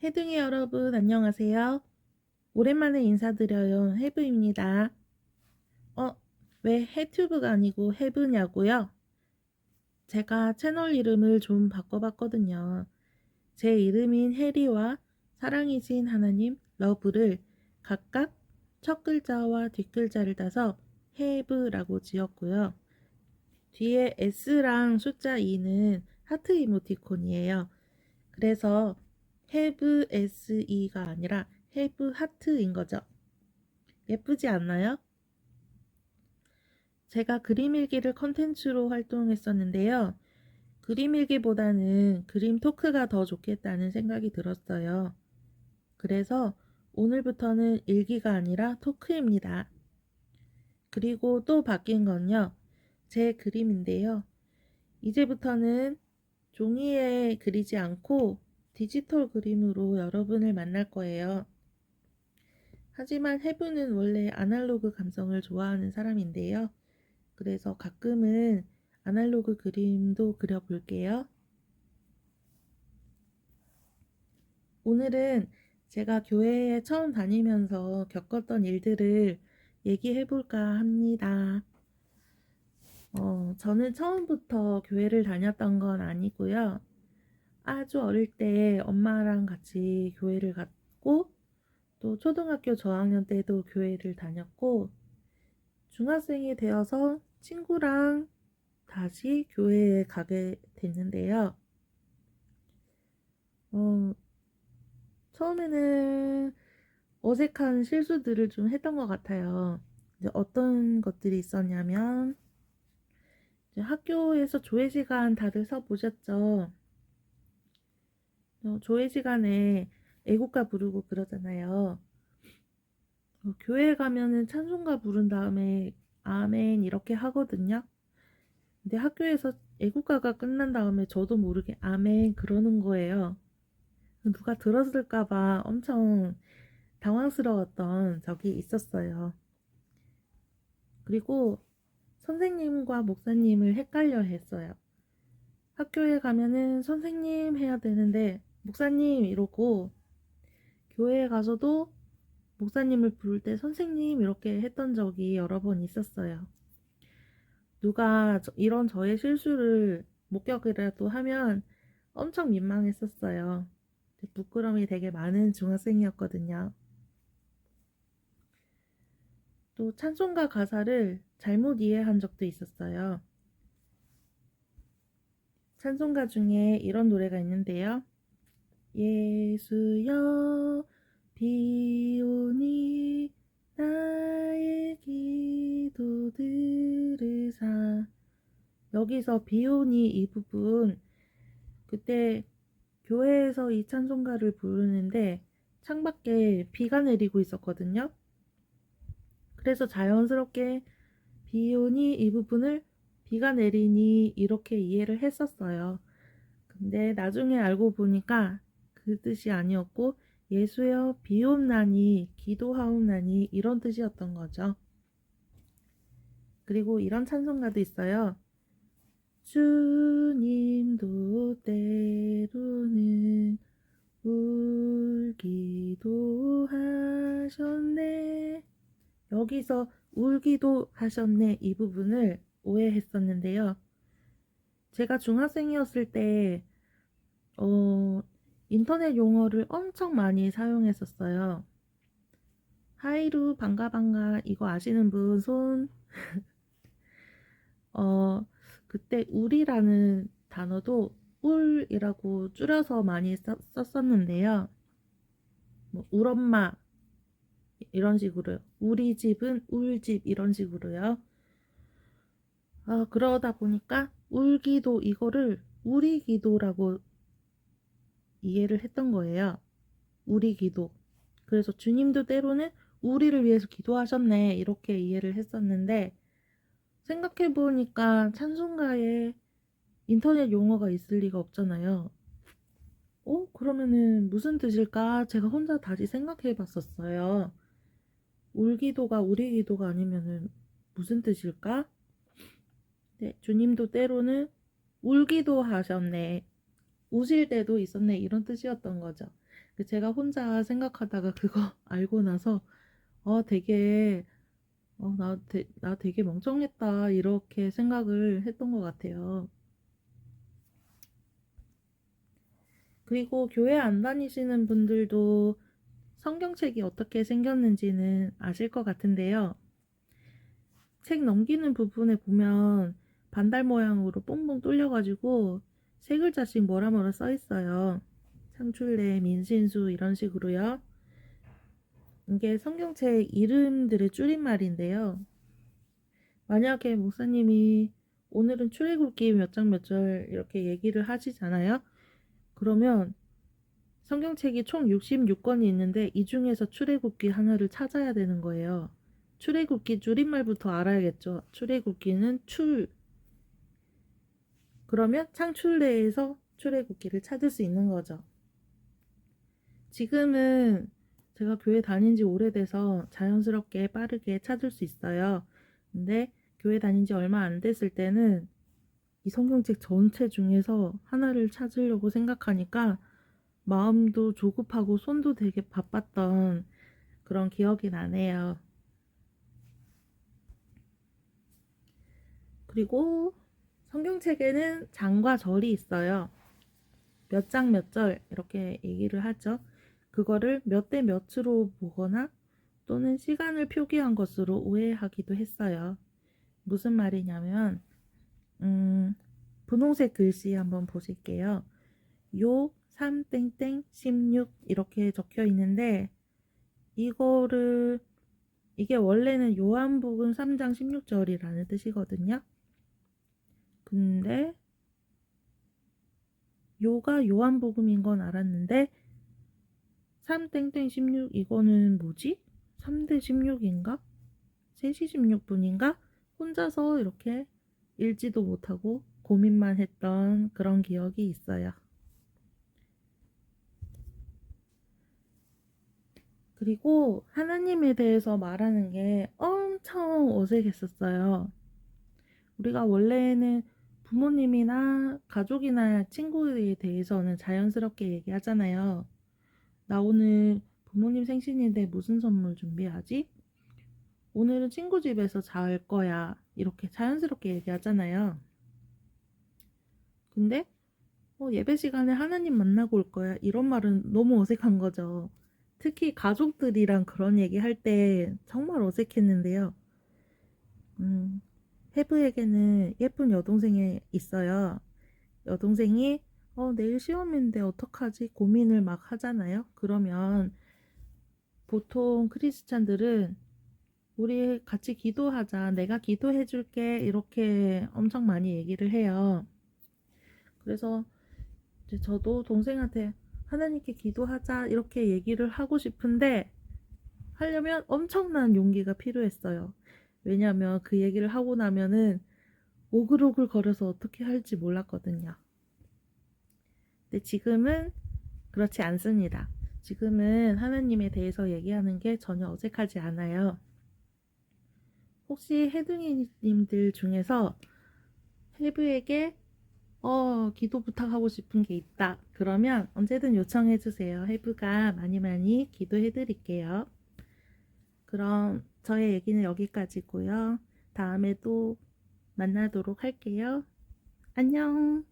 해둥이 여러분 안녕하세요. 오랜만에 인사드려요. 해브입니다. 어, 왜 해튜브가 아니고 해브냐고요? 제가 채널 이름을 좀 바꿔봤거든요. 제 이름인 해리와 사랑이신 하나님 러브를 각각 첫 글자와 뒷글자를 따서 해브라고 지었고요. 뒤에 S랑 숫자 2는 하트 이모티콘이에요. 그래서 have SE가 아니라 have 하트인 거죠. 예쁘지 않나요? 제가 그림 일기를 컨텐츠로 활동했었는데요. 그림 일기보다는 그림 토크가 더 좋겠다는 생각이 들었어요. 그래서 오늘부터는 일기가 아니라 토크입니다. 그리고 또 바뀐 건요. 제 그림인데요. 이제부터는 종이에 그리지 않고 디지털 그림으로 여러분을 만날 거예요. 하지만 해부는 원래 아날로그 감성을 좋아하는 사람인데요. 그래서 가끔은 아날로그 그림도 그려볼게요. 오늘은 제가 교회에 처음 다니면서 겪었던 일들을 얘기해볼까 합니다. 저는 처음부터 교회를 다녔던 건 아니고요. 아주 어릴 때 엄마랑 같이 교회를 갔고, 또 초등학교 저학년 때도 교회를 다녔고, 중학생이 되어서 친구랑 다시 교회에 가게 됐는데요. 어, 처음에는 어색한 실수들을 좀 했던 것 같아요. 이제 어떤 것들이 있었냐면, 이제 학교에서 조회 시간 다들 서보셨죠? 조회 시간에 애국가 부르고 그러잖아요. 교회에 가면은 찬송가 부른 다음에 아멘 이렇게 하거든요. 근데 학교에서 애국가가 끝난 다음에 저도 모르게 아멘 그러는 거예요. 누가 들었을까봐 엄청 당황스러웠던 적이 있었어요. 그리고 선생님과 목사님을 헷갈려 했어요. 학교에 가면은 선생님 해야 되는데 목사님 이러고, 교회에 가서도 목사님을 부를 때 선생님 이렇게 했던 적이 여러 번 있었어요. 누가 이런 저의 실수를 목격이라도 하면 엄청 민망했었어요. 부끄러움이 되게 많은 중학생이었거든요. 또 찬송가 가사를 잘못 이해한 적도 있었어요. 찬송가 중에 이런 노래가 있는데요. 예수여 비 오니 나의 기도 들으사. 여기서 비 오니 이 부분, 그때 교회에서 이 찬송가를 부르는데 창밖에 비가 내리고 있었거든요. 그래서 자연스럽게 비 오니 이 부분을 비가 내리니 이렇게 이해를 했었어요. 근데 나중에 알고 보니까 그 뜻이 아니었고, 예수여 비옵나니 기도하옵나니 이런 뜻이었던 거죠. 그리고 이런 찬송가도 있어요. 주님도 때로는 울기도 하셨네. 여기서 울기도 하셨네 이 부분을 오해했었는데요. 제가 중학생이었을 때 인터넷 용어를 엄청 많이 사용했었어요. 하이루 반가 반가 이거 아시는 분 손? 그때 울이라는 단어도 울이라고 줄여서 많이 썼었는데요. 뭐 울엄마 이런 식으로요. 우리 집은 울집 이런 식으로요. 그러다 보니까 울기도 이거를 우리 기도라고 이해를 했던 거예요. 우리 기도. 그래서 주님도 때로는 우리를 위해서 기도하셨네 이렇게 이해를 했었는데, 생각해보니까 찬송가에 인터넷 용어가 있을 리가 없잖아요. 그러면은 무슨 뜻일까? 제가 혼자 다시 생각해봤었어요. 울기도가 우리 기도가 아니면은 무슨 뜻일까? 네, 주님도 때로는 울기도 하셨네. 우실 때도 있었네 이런 뜻이었던 거죠. 제가 혼자 생각하다가 그거 알고 나서 되게 나 되게 멍청했다 이렇게 생각을 했던 것 같아요. 그리고 교회 안 다니시는 분들도 성경책이 어떻게 생겼는지는 아실 것 같은데요. 책 넘기는 부분에 보면 반달 모양으로 뽕뽕 뚫려가지고 세 글자씩 뭐라 뭐라 써 있어요. 창출내, 민신수 이런 식으로요. 이게 성경책 이름들의 줄임말인데요. 만약에 목사님이 오늘은 출애굽기 몇 장 몇 절 이렇게 얘기를 하시잖아요. 그러면 성경책이 총 66권이 있는데 이 중에서 출애굽기 하나를 찾아야 되는 거예요. 출애굽기 줄임말부터 알아야겠죠. 출애굽기는 출. 그러면 창출내에서 출애굽기를 찾을 수 있는 거죠. 지금은 제가 교회 다닌 지 오래돼서 자연스럽게 빠르게 찾을 수 있어요. 근데 교회 다닌 지 얼마 안 됐을 때는 이 성경책 전체 중에서 하나를 찾으려고 생각하니까 마음도 조급하고 손도 되게 바빴던 그런 기억이 나네요. 그리고 성경책에는 장과 절이 있어요. 몇 장 몇 절 이렇게 얘기를 하죠. 그거를 몇 대 몇으로 보거나 또는 시간을 표기한 것으로 오해하기도 했어요. 무슨 말이냐면 분홍색 글씨 한번 보실게요. 요 3땡땡 16 이렇게 적혀 있는데 이게 원래는 요한복음 3장 16절이라는 뜻이거든요. 근데 요가 요한복음인 건 알았는데 3땡땡 16 이거는 뭐지? 3대 16인가? 3시 16분인가? 혼자서 이렇게 읽지도 못하고 고민만 했던 그런 기억이 있어요. 그리고 하나님에 대해서 말하는 게 엄청 어색했었어요. 우리가 원래는 부모님이나 가족이나 친구에 대해서는 자연스럽게 얘기하잖아요. 나 오늘 부모님 생신인데 무슨 선물 준비하지? 오늘은 친구 집에서 잘 거야. 이렇게 자연스럽게 얘기하잖아요. 근데 예배 시간에 하나님 만나고 올 거야. 이런 말은 너무 어색한 거죠. 특히 가족들이랑 그런 얘기 할 때 정말 어색했는데요. 해브에게는 예쁜 여동생이 있어요. 여동생이 내일 시험인데 어떡하지? 고민을 막 하잖아요. 그러면 보통 크리스찬들은 우리 같이 기도하자. 내가 기도해 줄게. 이렇게 엄청 많이 얘기를 해요. 그래서 이제 저도 동생한테 하나님께 기도하자. 이렇게 얘기를 하고 싶은데 하려면 엄청난 용기가 필요했어요. 왜냐면 그 얘기를 하고 나면은 오글오글 거려서 어떻게 할지 몰랐거든요. 근데 지금은 그렇지 않습니다. 지금은 하나님에 대해서 얘기하는 게 전혀 어색하지 않아요. 혹시 해둥이님들 중에서 해부에게 기도 부탁하고 싶은 게 있다. 그러면 언제든 요청해 주세요. 해부가 많이 많이 기도해 드릴게요. 그럼 저의 얘기는 여기까지고요. 다음에 또 만나도록 할게요. 안녕.